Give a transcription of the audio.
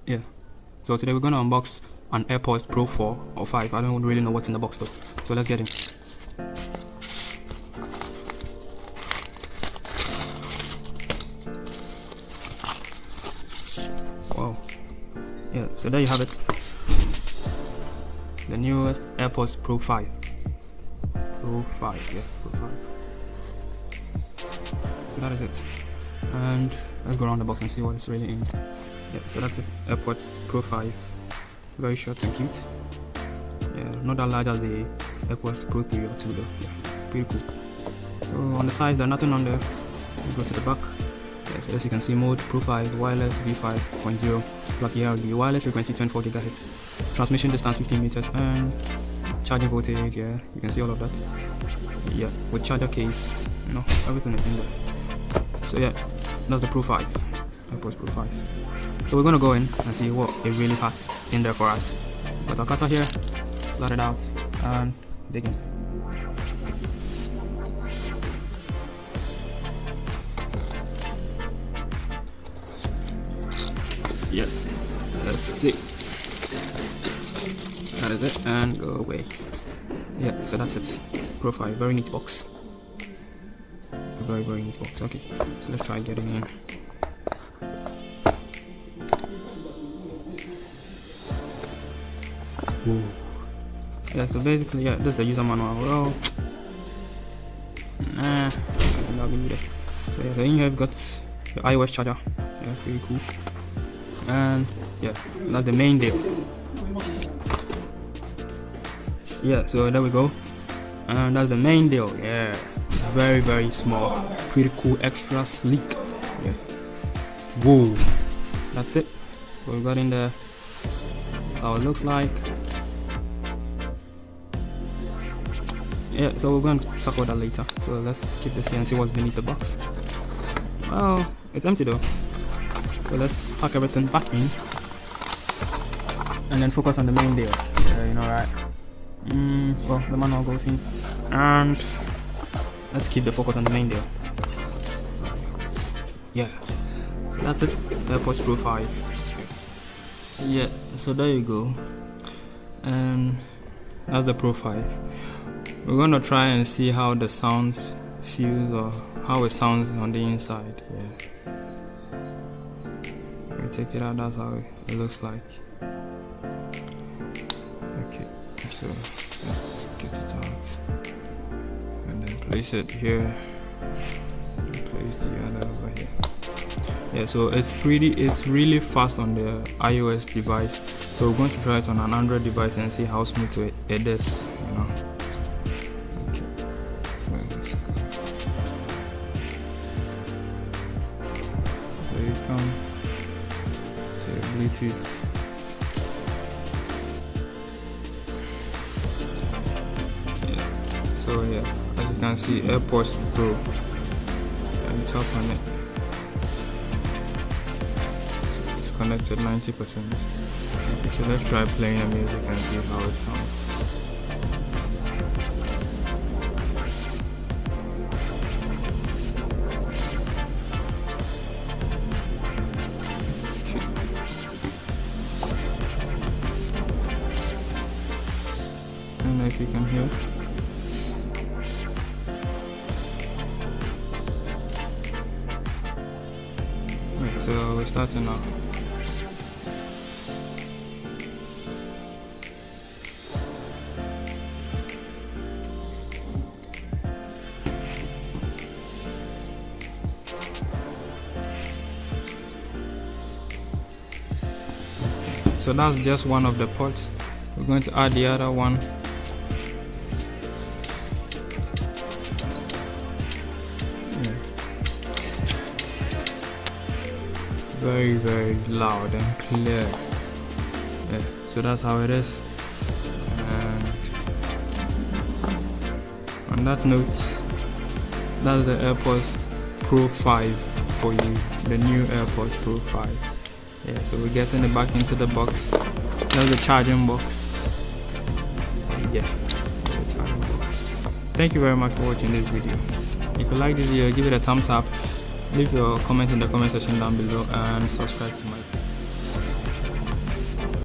Yeah, so today we're gonna unbox an AirPods Pro 4 or 5. I don't really know what's in the box though, so let's get in. Wow. Yeah, so there you have it, the newest AirPods Pro 5. Pro 5, yeah, Pro 5. So that is it, and let's go around the box and see what it's really in. Yeah, so that's it, AirPods Pro 5. Very short and cute. Yeah, not that large as the AirPods Pro 3 or 2 though. Yeah, pretty cool. So on the sides, there's nothing on there. Let's go to the back. Yeah, so as you can see, mode Pro 5, wireless V5.0, black ARD, wireless frequency 24 GHz, transmission distance 15 meters, and charging voltage. Yeah, you can see all of that. Yeah, with charger case, you know, everything is in there. So yeah, that's the Pro 5, AirPods Pro 5. So we're gonna go in and see what it really has in there for us. Got our cutter here, slide it out, and dig in. Yep, let's see. That is it, and go away. Yeah, so that's it. Pro 5, very neat box. Very neat box. Okay, so let's try getting in. Ooh. Yeah, so basically, yeah, this is the user manual. Well, I'll give you that. So yeah, so in here you've got the iOS charger. Yeah, pretty cool. And yeah, that's the main deal. Yeah, so there we go, and that's the main deal. Yeah, very small, pretty cool, extra sleek. Yeah, whoa, that's it. What we got in there, that's how it looks like. Yeah, so we're going to talk about that later. So let's keep this here and see what's beneath the box. Well, it's empty though. So let's pack everything back in and then focus on the main deal. Yeah, you know, right? Well, the manual goes in, and let's keep the focus on the main deal. Yeah, so that's it. AirPods Pro 5. Yeah, so there you go, and that's the Pro 5. We're gonna try and see how the sounds feels, or how it sounds on the inside. Yeah, we take it out. That's how it looks like. Okay, so let's get it out and then place it here and place the other over here. Yeah, so it's really fast on the iOS device, so we're going to try it on an Android device and see how smooth it is, you know. There you come to Bluetooth. Yeah. So yeah, as you can see, AirPods Pro, and tap on it. So it's connected 90%. Okay, so let's try playing the music and see how it sounds. I don't know if you can hear. Okay, so we're starting now. So that's just one of the ports. We're going to add the other one. Very loud and clear. Yeah, so that's how it is. And on that note, that's the AirPods Pro 5 for you, the new AirPods Pro 5. Yeah, so we're getting it back into the box. That's the charging box. Yeah, the charging box. Thank you very much for watching this video. If you like this video, give it a thumbs up. Leave your comment in the comment section down below and subscribe to my channel.